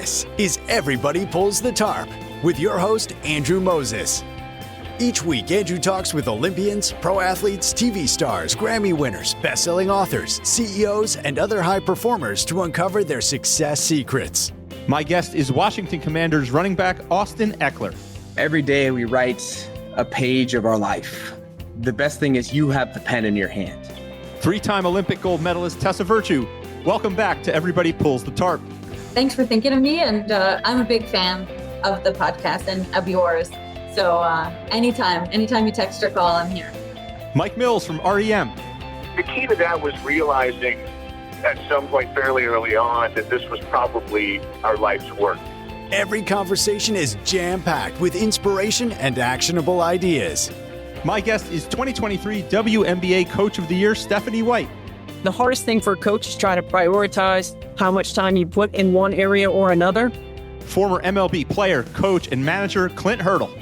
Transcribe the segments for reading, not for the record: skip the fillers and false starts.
This is Everybody Pulls the Tarp with your host, Andrew Moses. Each week, Andrew talks with Olympians, pro athletes, TV stars, Grammy winners, best-selling authors, CEOs, and other high performers to uncover their success secrets. My guest is Washington Commanders running back Austin Ekeler. Every day we write a page of our life. The best thing is you have the pen in your hand. Three-time Olympic gold medalist Tessa Virtue. Welcome back to Everybody Pulls the Tarp. Thanks for thinking of me, and I'm a big fan of the podcast and of yours. So anytime you text or call, I'm here. Mike Mills from REM. The key to that was realizing at some point fairly early on that this was probably our life's work. Every conversation is jam-packed with inspiration and actionable ideas. My guest is 2023 WNBA Coach of the Year, Stephanie White. The hardest thing for a coach is trying to prioritize how much time you put in one area or another. Former MLB player, coach, and manager Clint Hurdle.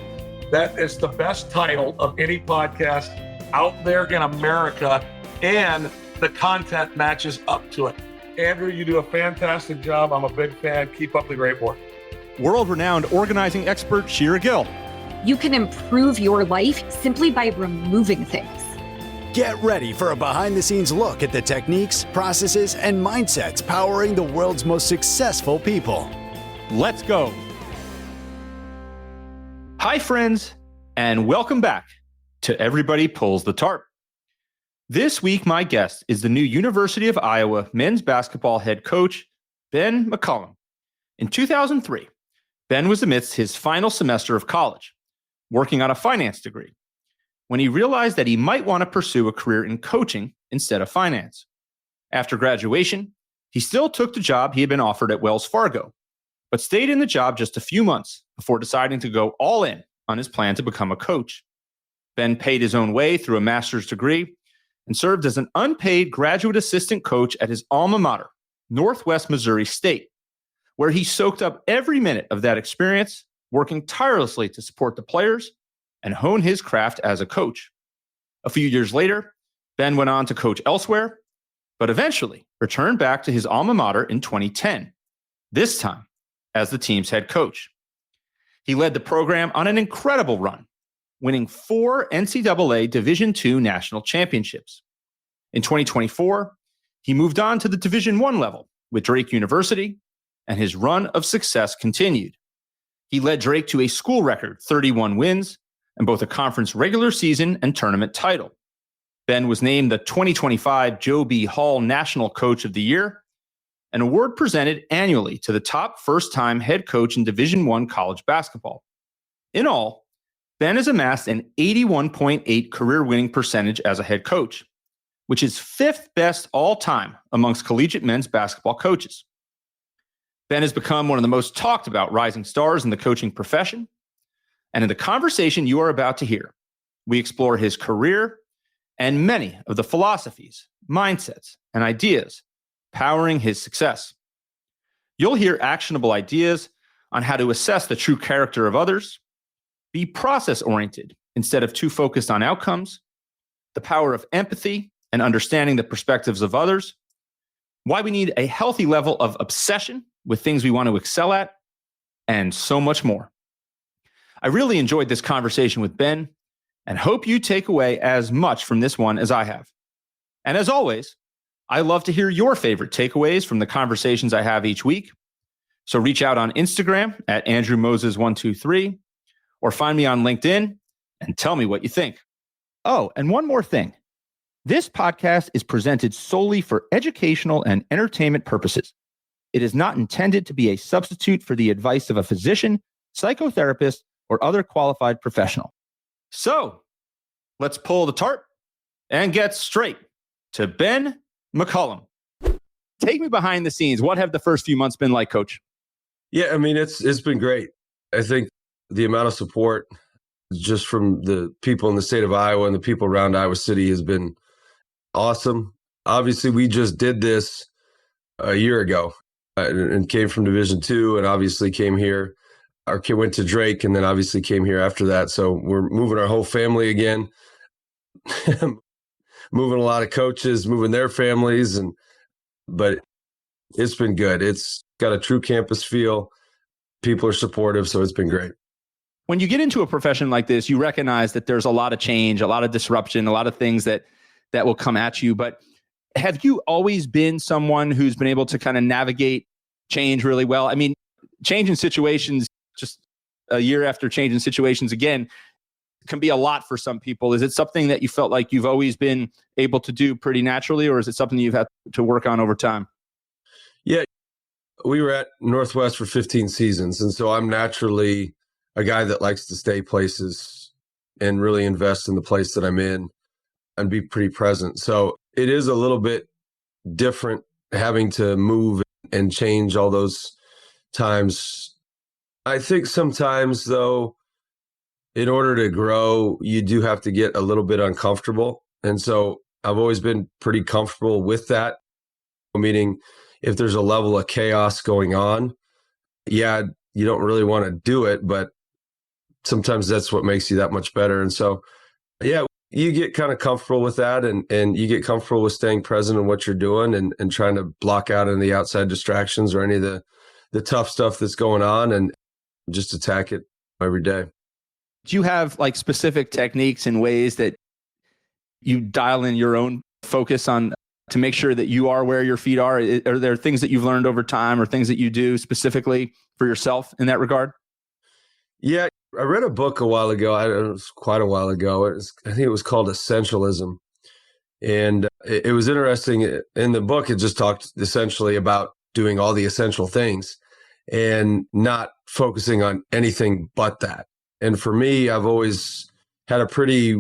That is the best title of any podcast out there in America, and the content matches up to it. Andrew, you do a fantastic job. I'm a big fan. Keep up the great work. World-renowned organizing expert Shira Gill. You can improve your life simply by removing things. Get ready for a behind-the-scenes look at the techniques, processes, and mindsets powering the world's most successful people. Let's go. Hi, friends, and welcome back to Everybody Pulls the Tarp. This week, my guest is the new University of Iowa men's basketball head coach, Ben McCollum. In 2003, Ben was amidst his final semester of college, working on a finance degree, when he realized that he might want to pursue a career in coaching instead of finance. After graduation, he still took the job he had been offered at Wells Fargo, but stayed in the job just a few months before deciding to go all in on his plan to become a coach. Ben paid his own way through a master's degree and served as an unpaid graduate assistant coach at his alma mater, Northwest Missouri State, where he soaked up every minute of that experience, working tirelessly to support the players and hone his craft as a coach. A few years later, Ben went on to coach elsewhere, but eventually returned back to his alma mater in 2010, this time as the team's head coach. He led the program on an incredible run, winning 4 NCAA Division II national championships. In 2024, he moved on to the Division I level with Drake University, and his run of success continued. He led Drake to a school record 31 wins and both a conference regular season and tournament title. Ben was named the 2025 Joe B. Hall National Coach of the Year, an award presented annually to the top first-time head coach in Division I college basketball. In all, Ben has amassed an 81.8 career winning percentage as a head coach, which is 5th best all-time amongst collegiate men's basketball coaches. Ben has become one of the most talked about rising stars in the coaching profession. And in the conversation you are about to hear, we explore his career and many of the philosophies, mindsets, and ideas powering his success. You'll hear actionable ideas on how to assess the true character of others, be process-oriented instead of too focused on outcomes, the power of empathy and understanding the perspectives of others, why we need a healthy level of obsession with things we want to excel at, and so much more. I really enjoyed this conversation with Ben and hope you take away as much from this one as I have. And as always, I love to hear your favorite takeaways from the conversations I have each week. So reach out on Instagram at AndrewMoses123 or find me on LinkedIn and tell me what you think. Oh, and one more thing. This podcast is presented solely for educational and entertainment purposes. It is not intended to be a substitute for the advice of a physician, psychotherapist, or other qualified professional. So, let's pull the tarp and get straight to Ben McCollum. Take me behind the scenes. What have the first few months been like, Coach? Yeah, I mean, it's been great. I think the amount of support just from the people in the state of Iowa and the people around Iowa City has been awesome. Obviously, we just did this a year ago and came from Division II and obviously came here. Our kid went to Drake and then obviously came here after that. So we're moving our whole family again, moving a lot of coaches, moving their families. But it's been good. It's got a true campus feel. People are supportive, so it's been great. When you get into a profession like this, you recognize that there's a lot of change, a lot of disruption, a lot of things that will come at you. But have you always been someone who's been able to kind of navigate change really well? I mean, changing situations, just a year after changing situations again, can be a lot for some people. Is it something that you felt like you've always been able to do pretty naturally, or is it something you've had to work on over time? Yeah, we were at Northwest for 15 seasons. And so I'm naturally a guy that likes to stay places and really invest in the place that I'm in and be pretty present. So it is a little bit different having to move and change all those times. I think sometimes, though, in order to grow, you do have to get a little bit uncomfortable. And so I've always been pretty comfortable with that, meaning if there's a level of chaos going on, yeah, you don't really want to do it, but sometimes that's what makes you that much better. And so, yeah, you get kind of comfortable with that, and you get comfortable with staying present in what you're doing and trying to block out any of the outside distractions or any of the tough stuff that's going on and just attack it every day. Do you have like specific techniques and ways that you dial in your own focus on to make sure that you are where your feet are? Are there things that you've learned over time or things that you do specifically for yourself in that regard? Yeah, I read a book a while ago. It was quite a while ago. I think it was called Essentialism. And it was interesting. In the book, it just talked essentially about doing all the essential things and not focusing on anything but that. And for me, I've always had a pretty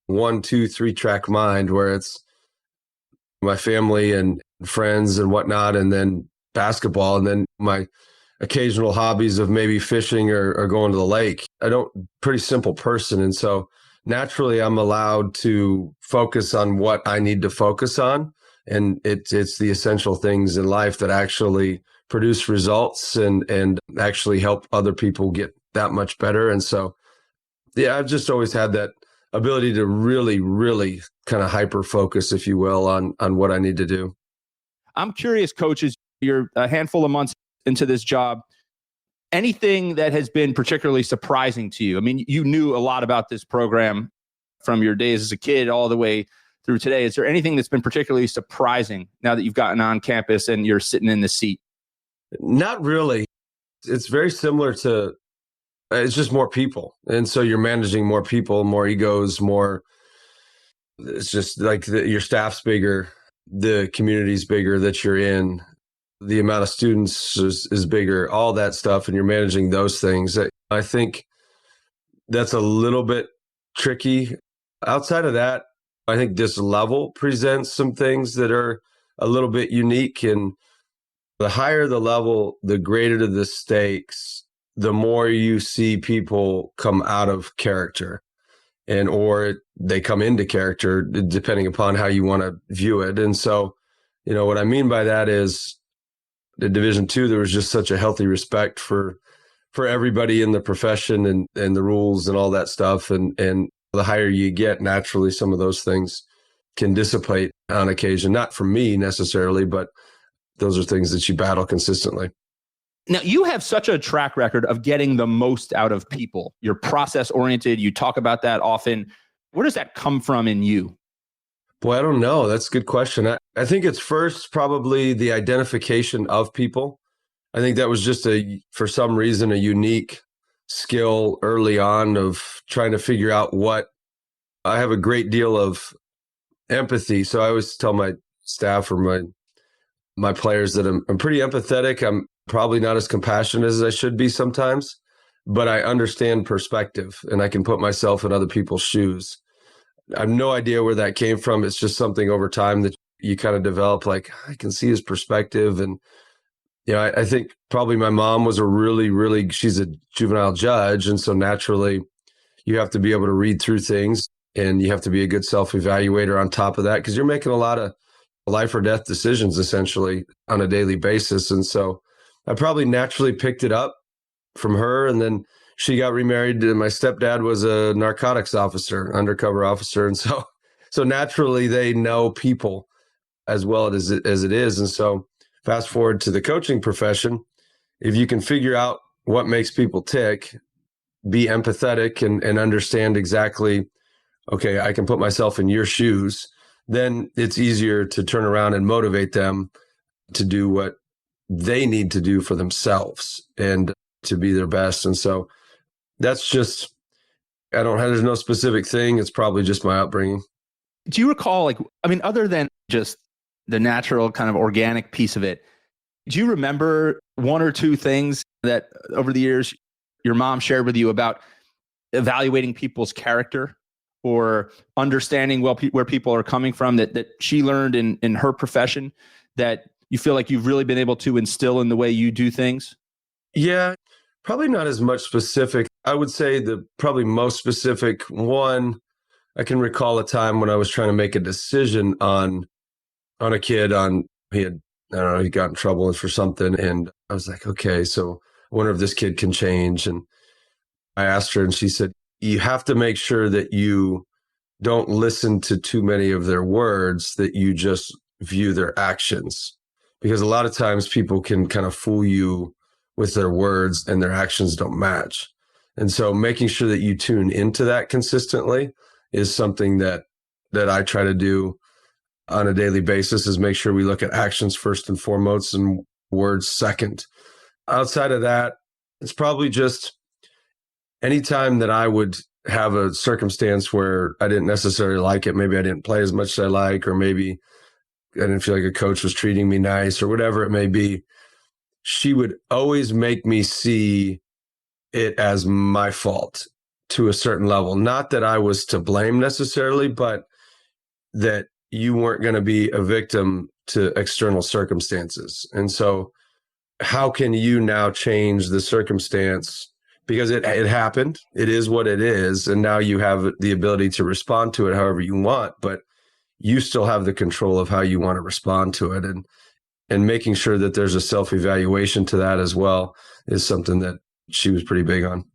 1, 2, 3 track mind where it's my family and friends and whatnot, and then basketball, and then my occasional hobbies of maybe fishing or going to the lake. Pretty simple person. And so naturally I'm allowed to focus on what I need to focus on. And it's the essential things in life that actually produce results and actually help other people get that much better. And so, yeah, I've just always had that ability to really, really kind of hyper focus, if you will, on what I need to do. I'm curious, coaches, you're a handful of months into this job. Anything that has been particularly surprising to you? I mean, you knew a lot about this program from your days as a kid all the way through today. Is there anything that's been particularly surprising now that you've gotten on campus and you're sitting in the seat? Not really. It's very similar to, it's just more people. And so you're managing more people, more egos, it's just like your staff's bigger, the community's bigger that you're in, the amount of students is bigger, all that stuff. And you're managing those things. I think that's a little bit tricky. Outside of that, I think this level presents some things that are a little bit unique. And the higher the level, the greater the stakes, the more you see people come out of character or they come into character, depending upon how you want to view it. And so, what I mean by that is in Division II, there was just such a healthy respect for everybody in the profession and the rules and all that stuff. And the higher you get, naturally, some of those things can dissipate on occasion, not from me necessarily, but those are things that you battle consistently. Now, you have such a track record of getting the most out of people. You're process oriented. You talk about that often. Where does that come from in you? Boy, I don't know. That's a good question. I think it's first probably the identification of people. I think that was just for some reason, a unique skill early on of trying to figure out I have a great deal of empathy. So I always tell my staff or my players that I'm pretty empathetic. I'm probably not as compassionate as I should be sometimes, but I understand perspective and I can put myself in other people's shoes. I have no idea where that came from. It's just something over time that you kind of develop, like, I can see his perspective. And, I think probably my mom was she's a juvenile judge. And so naturally you have to be able to read through things and you have to be a good self-evaluator on top of that, because you're making a lot of life or death decisions essentially on a daily basis. And so I probably naturally picked it up from her. And then she got remarried and my stepdad was a narcotics officer, undercover officer. And so naturally they know people as well as it is. And so fast forward to the coaching profession. If you can figure out what makes people tick, be empathetic and understand exactly, okay, I can put myself in your shoes, then it's easier to turn around and motivate them to do what they need to do for themselves and to be their best. And so that's just, there's no specific thing. It's probably just my upbringing. Do you recall, other than just the natural kind of organic piece of it, do you remember one or two things that over the years your mom shared with you about evaluating people's character or understanding where people are coming from that she learned in her profession that you feel like you've really been able to instill in the way you do things? Yeah, probably not as much specific. I would say the probably most specific one, I can recall a time when I was trying to make a decision on a kid he got in trouble for something. And I was like, okay, so I wonder if this kid can change. And I asked her and she said, you have to make sure that you don't listen to too many of their words, that you just view their actions. Because a lot of times people can kind of fool you with their words and their actions don't match. And so making sure that you tune into that consistently is something that I try to do on a daily basis, is make sure we look at actions first and foremost and words second. Outside of that, it's probably just anytime that I would have a circumstance where I didn't necessarily like it, maybe I didn't play as much as I like, or maybe I didn't feel like a coach was treating me nice or whatever it may be, she would always make me see it as my fault to a certain level. Not that I was to blame necessarily, but that you weren't going to be a victim to external circumstances. And so how can you now change the circumstance? Because it happened, it is what it is. And now you have the ability to respond to it however you want, but you still have the control of how you want to respond to it. And making sure that there's a self-evaluation to that as well is something that she was pretty big on.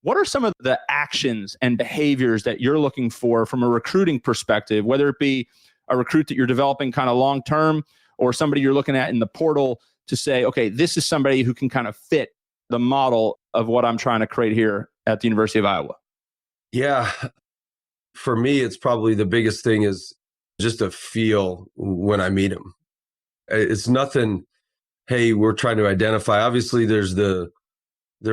What are some of the actions and behaviors that you're looking for from a recruiting perspective, whether it be a recruit that you're developing kind of long-term or somebody you're looking at in the portal to say, okay, this is somebody who can kind of fit the model of what I'm trying to create here at the University of Iowa? Yeah. For me, it's probably the biggest thing is just a feel when I meet them. It's nothing, hey, we're trying to identify. Obviously, they're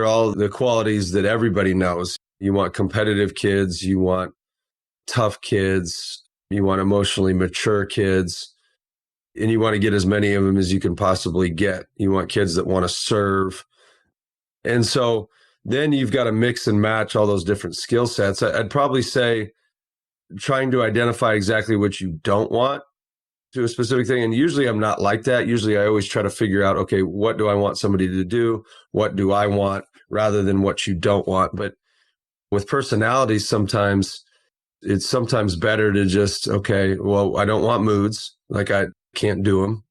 all the qualities that everybody knows. You want competitive kids, you want tough kids, you want emotionally mature kids, and you want to get as many of them as you can possibly get. You want kids that want to serve. And so then you've got to mix and match all those different skill sets. I'd probably say trying to identify exactly what you don't want to a specific thing. And usually I'm not like that. Usually I always try to figure out, okay, what do I want somebody to do? What do I want rather than what you don't want? But with personalities, sometimes it's better to just, okay, well, I don't want moods. Like I can't do them.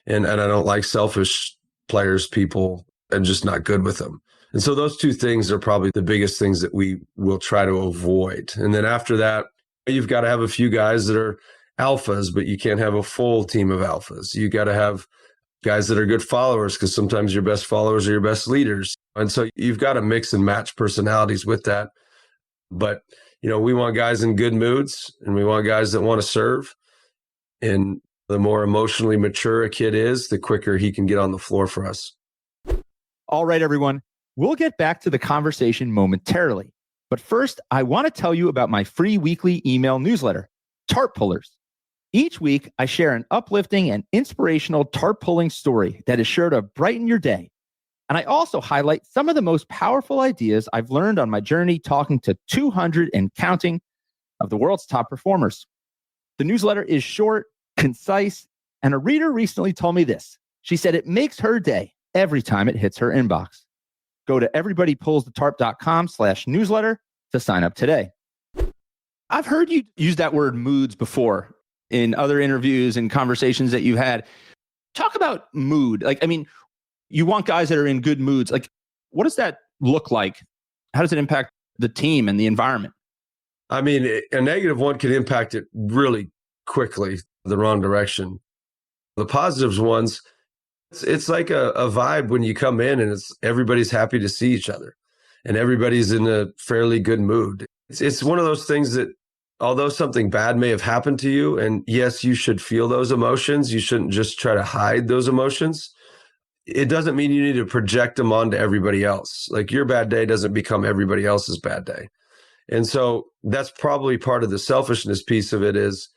And I don't like selfish players, people. I'm just not good with them. And so those two things are probably the biggest things that we will try to avoid. And then after that, you've got to have a few guys that are alphas, but you can't have a full team of alphas. You got to have guys that are good followers, because sometimes your best followers are your best leaders. And so you've got to mix and match personalities with that. But, we want guys in good moods and we want guys that want to serve. And the more emotionally mature a kid is, the quicker he can get on the floor for us. All right, everyone. We'll get back to the conversation momentarily. But first, I want to tell you about my free weekly email newsletter, Tarp Pullers. Each week, I share an uplifting and inspirational tarp pulling story that is sure to brighten your day. And I also highlight some of the most powerful ideas I've learned on my journey talking to 200 and counting of the world's top performers. The newsletter is short, concise, and a reader recently told me this. She said it makes her day every time it hits her inbox. Go to everybodypullsthetarp.com/newsletter to sign up today. I've heard you use that word moods before in other interviews and conversations that you've had. Talk about mood. You want guys that are in good moods. What does that look like? How does it impact the team and the environment? A negative one can impact it really quickly, the wrong direction. The positives ones, It's like a vibe when you come in and everybody's happy to see each other and everybody's in a fairly good mood. It's one of those things that although something bad may have happened to you, and yes, you should feel those emotions, you shouldn't just try to hide those emotions. It doesn't mean you need to project them onto everybody else. Like your bad day doesn't become everybody else's bad day. And so that's probably part of the selfishness piece of it, is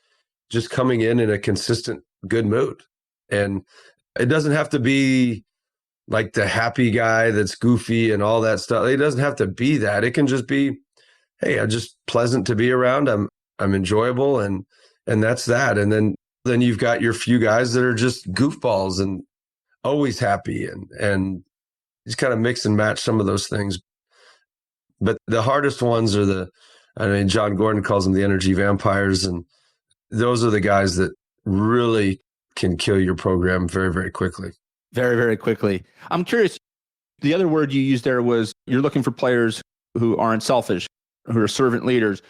just coming in a consistent good mood. And it doesn't have to be like the happy guy that's goofy and all that stuff. It doesn't have to be that. It can just be, hey, I'm just pleasant to be around. I'm enjoyable, and that's that. And then you've got your few guys that are just goofballs and always happy, and just kind of mix and match some of those things. But the hardest ones are John Gordon calls them the energy vampires, and those are the guys that really can kill your program very, very quickly. Very, very quickly. I'm curious, the other word you used there was you're looking for players who aren't selfish, who are servant leaders.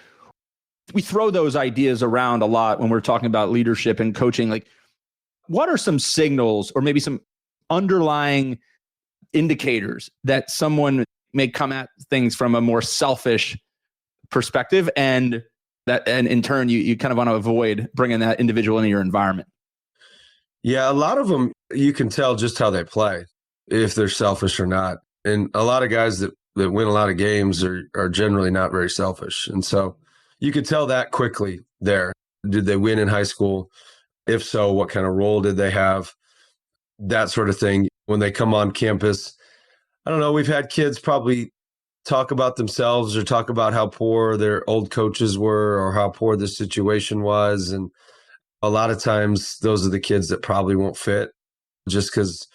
We throw those ideas around a lot when we're talking about leadership and coaching. Like, what are some signals or maybe some underlying indicators that someone may come at things from a more selfish perspective, and in turn you kind of want to avoid bringing that individual into your environment? Yeah, a lot of them, you can tell just how they play, if they're selfish or not. And a lot of guys that win a lot of games are generally not very selfish. And so you could tell that quickly there. Did they win in high school? If so, what kind of role did they have? That sort of thing. When they come on campus, I don't know, we've had kids probably talk about themselves or talk about how poor their old coaches were or how poor the situation was. And a lot of times those are the kids that probably won't fit, just because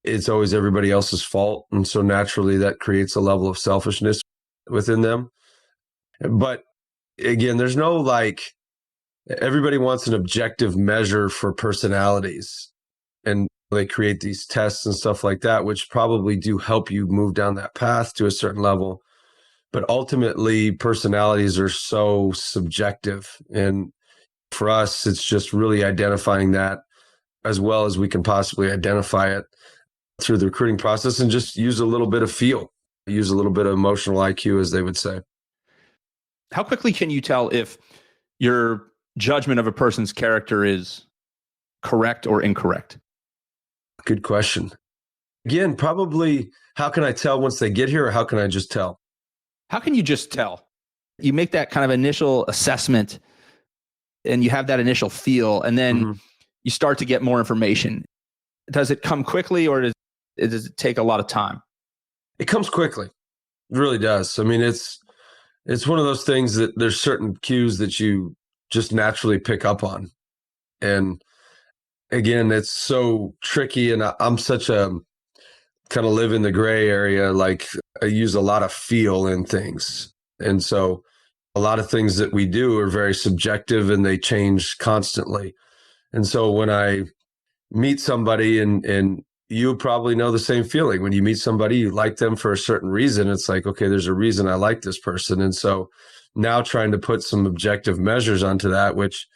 it's always everybody else's fault. And so naturally that creates a level of selfishness within them. But again, there's no everybody wants an objective measure for personalities. And they create these tests and stuff like that, which probably do help you move down that path to a certain level. But ultimately, personalities are so subjective. And for us, it's just really identifying that as well as we can possibly identify it through the recruiting process, and just use a little bit of feel, use a little bit of emotional IQ, as they would say. How quickly can you tell if your judgment of a person's character is correct or incorrect? Good question. Again, probably, how can I tell once they get here, or how can I just tell? How can you just tell? You make that kind of initial assessment and you have that initial feel, and then you start to get more information. Does it come quickly, or does it take a lot of time? It comes quickly. It really does. I mean, it's one of those things that there's certain cues that you just naturally pick up on. And again, it's so tricky, and I'm such a kind of live in the gray area. Like, I use a lot of feel in things. And so a lot of things that we do are very subjective, and they change constantly. And so when I meet somebody, and you probably know the same feeling, when you meet somebody, you like them for a certain reason. It's like, okay, there's a reason I like this person. And so now trying to put some objective measures onto that, which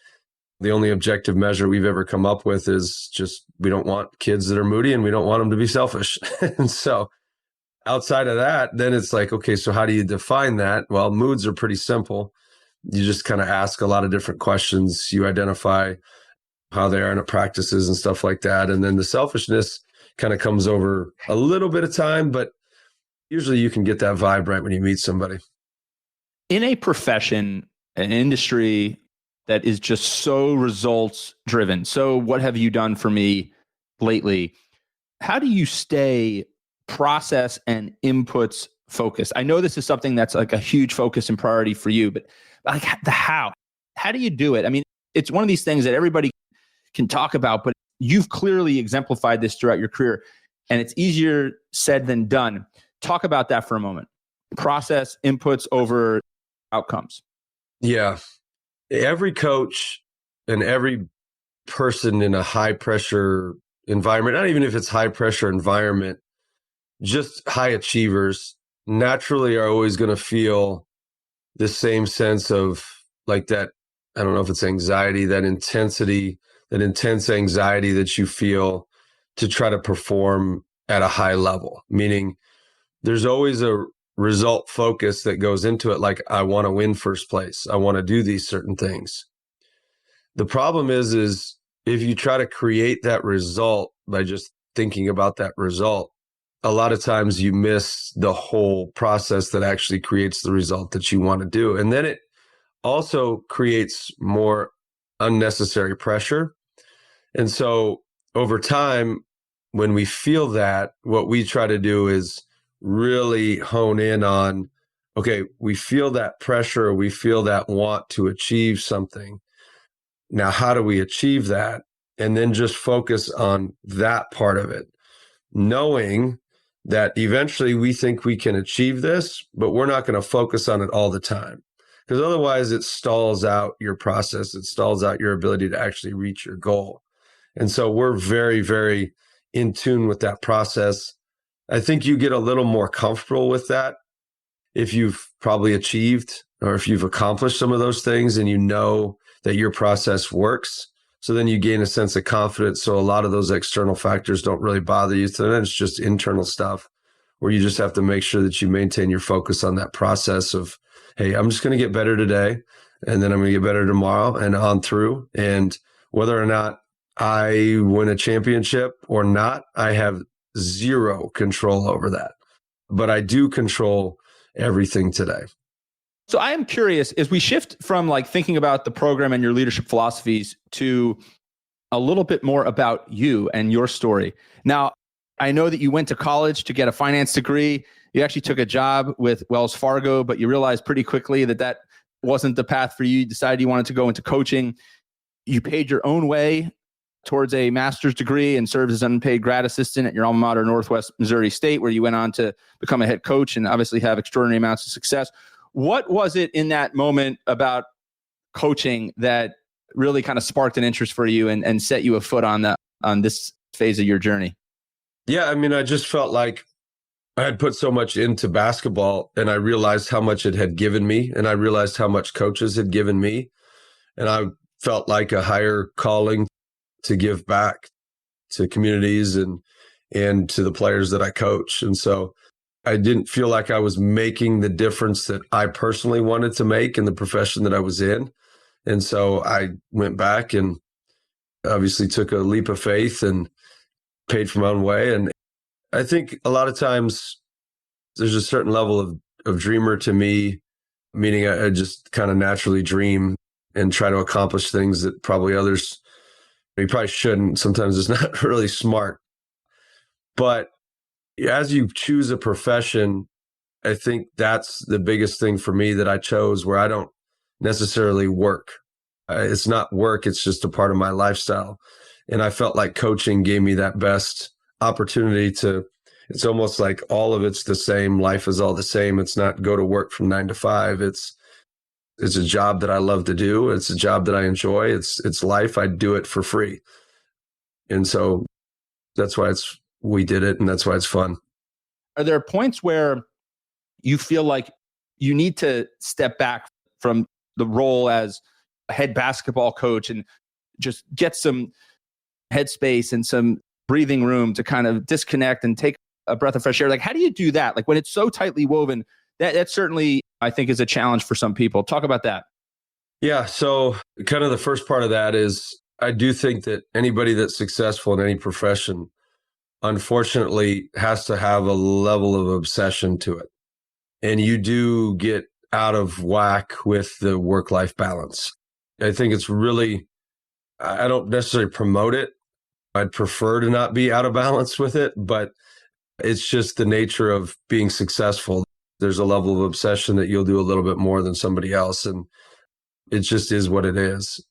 the only objective measure we've ever come up with is just, we don't want kids that are moody, and we don't want them to be selfish. And so outside of that, then it's like, okay, so how do you define that? Well, moods are pretty simple. You just kind of ask a lot of different questions. You identify how they are in practices and stuff like that. And then the selfishness kind of comes over a little bit of time, but usually you can get that vibe right when you meet somebody. In a profession, an industry that is just so results driven, so what have you done for me lately? How do you stay process and inputs focused? I know this is something that's like a huge focus and priority for you, but like the how do you do it? I mean, it's one of these things that everybody can talk about, but you've clearly exemplified this throughout your career, and it's easier said than done. Talk about that for a moment. Process, inputs over outcomes. Yeah. Every coach and every person in a high pressure environment, not even if it's high pressure environment, just high achievers naturally are always going to feel the same sense of like that. I don't know if it's anxiety, that intensity, that intense anxiety that you feel to try to perform at a high level, meaning there's always a result focus that goes into it. Like, I want to win first place. I want to do these certain things. The problem is if you try to create that result by just thinking about that result, a lot of times you miss the whole process that actually creates the result that you want to do. And then it also creates more unnecessary pressure. And so over time, when we feel that, what we try to do is really hone in on, okay, we feel that pressure, we feel that want to achieve something. Now, how do we achieve that? And then just focus on that part of it, knowing that eventually we think we can achieve this, but we're not going to focus on it all the time, because otherwise it stalls out your process. It stalls out your ability to actually reach your goal. And so we're very, very in tune with that process. I think you get a little more comfortable with that if you've probably achieved or if you've accomplished some of those things and you know that your process works. So then you gain a sense of confidence. So a lot of those external factors don't really bother you. So then it's just internal stuff where you just have to make sure that you maintain your focus on that process of, hey, I'm just going to get better today, and then I'm going to get better tomorrow and on through. And whether or not I win a championship or not, I have zero control over that. But I do control everything today. So I am curious, as we shift from like thinking about the program and your leadership philosophies to a little bit more about you and your story. Now, I know that you went to college to get a finance degree. You actually took a job with Wells Fargo, but you realized pretty quickly that that wasn't the path for you. You decided you wanted to go into coaching. You paid your own way towards a master's degree and served as an unpaid grad assistant at your alma mater, Northwest Missouri State, where you went on to become a head coach and obviously have extraordinary amounts of success. What was it in that moment about coaching that really kind of sparked an interest for you and set you afoot on this phase of your journey? Yeah, I mean, I just felt like I had put so much into basketball, and I realized how much it had given me, and I realized how much coaches had given me. And I felt like a higher calling to give back to communities and to the players that I coach. And so I didn't feel like I was making the difference that I personally wanted to make in the profession that I was in. And so I went back and obviously took a leap of faith and paid for my own way. And I think a lot of times there's a certain level of dreamer to me, meaning I just kind of naturally dream and try to accomplish things that probably others, you probably shouldn't. Sometimes it's not really smart. But as you choose a profession, I think that's the biggest thing for me that I chose, where I don't necessarily work. It's not work. It's just a part of my lifestyle. And I felt like coaching gave me that best opportunity it's almost like all of it's the same. Life is all the same. It's not go to work from 9 to 5. It's a job that I love to do. It's a job that I enjoy. It's life. I do it for free. And so that's why we did it, and that's why it's fun. Are there points where you feel like you need to step back from the role as a head basketball coach and just get some headspace and some breathing room to kind of disconnect and take a breath of fresh air? Like, how do you do that? Like, when it's so tightly woven, that certainly, I think, is a challenge for some people. Talk about that. Yeah. So kind of the first part of that is, I do think that anybody that's successful in any profession, unfortunately, has to have a level of obsession to it. And you do get out of whack with the work-life balance. I think it's really, I don't necessarily promote it. I'd prefer to not be out of balance with it, but it's just the nature of being successful. There's a level of obsession that you'll do a little bit more than somebody else. And it just is what it is.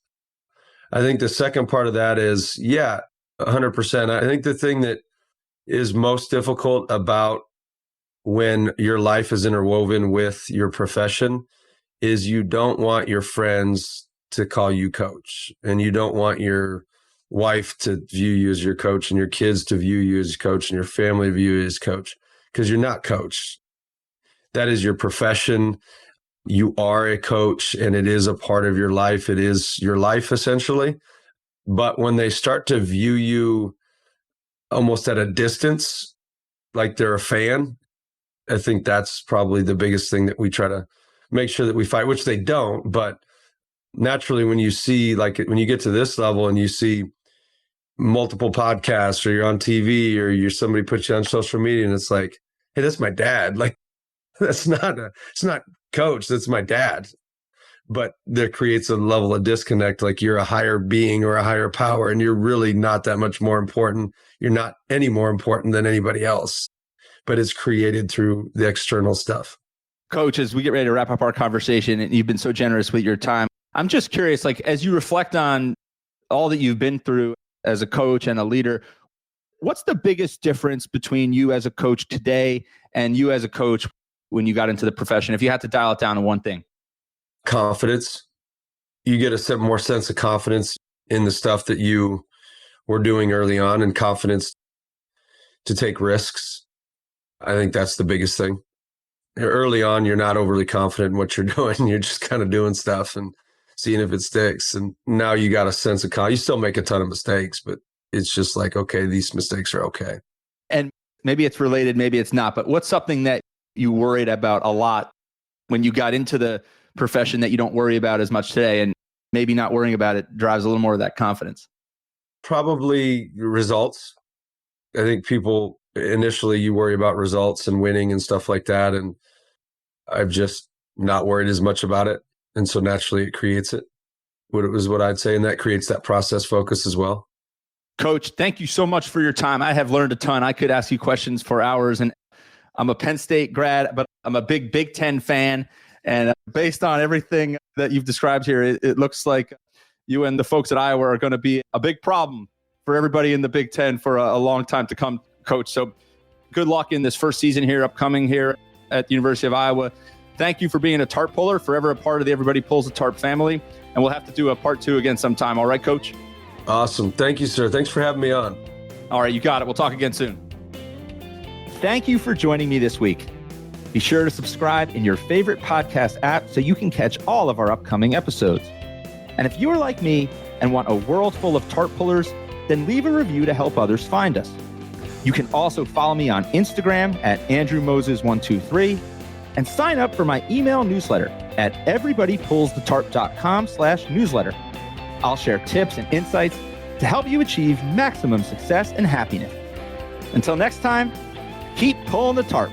I think the second part of that is, 100%. I think the thing that is most difficult about when your life is interwoven with your profession is you don't want your friends to call you coach, and you don't want your wife to view you as your coach, and your kids to view you as coach, and your family to view you as coach, because you're not coach. That is your profession. You are a coach, and it is a part of your life. It is your life, essentially. But when they start to view you almost at a distance, like they're a fan. I think that's probably the biggest thing that we try to make sure that we fight, which they don't. But naturally, when you see, like when you get to this level and you see multiple podcasts or you're on TV or you're somebody puts you on social media and it's like, hey, that's my dad. Like, it's not coach, that's my dad. But there creates a level of disconnect, like you're a higher being or a higher power, and you're really not that much more important. You're not any more important than anybody else, but it's created through the external stuff. Coach, as we get ready to wrap up our conversation, and you've been so generous with your time, I'm just curious, like as you reflect on all that you've been through as a coach and a leader, what's the biggest difference between you as a coach today and you as a coach when you got into the profession? If you had to dial it down to one thing. Confidence. You get a more sense of confidence in the stuff that you were doing early on, and confidence to take risks. I think that's the biggest thing. Early on, you're not overly confident in what you're doing. You're just kind of doing stuff and seeing if it sticks. And now you got a sense of confidence. You still make a ton of mistakes, but it's just like, okay, these mistakes are okay. And maybe it's related, maybe it's not, but what's something that you worried about a lot when you got into the profession that you don't worry about as much today, and maybe not worrying about it drives a little more of that confidence? Probably results. I think people initially, you worry about results and winning and stuff like that. And I've just not worried as much about it. And so naturally it creates it. What I'd say. And that creates that process focus as well. Coach, thank you so much for your time. I have learned a ton. I could ask you questions for hours, and I'm a Penn State grad, but I'm a big Big Ten fan. And based on everything that you've described here, it looks like you and the folks at Iowa are going to be a big problem for everybody in the Big Ten for a long time to come, Coach. So good luck in this first season here, upcoming here at the University of Iowa. Thank you for being a tarp puller, forever a part of the Everybody Pulls the Tarp family. And we'll have to do a part 2 again sometime. All right, Coach? Awesome. Thank you, sir. Thanks for having me on. All right, you got it. We'll talk again soon. Thank you for joining me this week. Be sure to subscribe in your favorite podcast app so you can catch all of our upcoming episodes. And if you're like me and want a world full of tarp pullers, then leave a review to help others find us. You can also follow me on Instagram at AndrewMoses123 and sign up for my email newsletter at everybodypullsthetarp.com/newsletter. I'll share tips and insights to help you achieve maximum success and happiness. Until next time, keep pulling the tarp.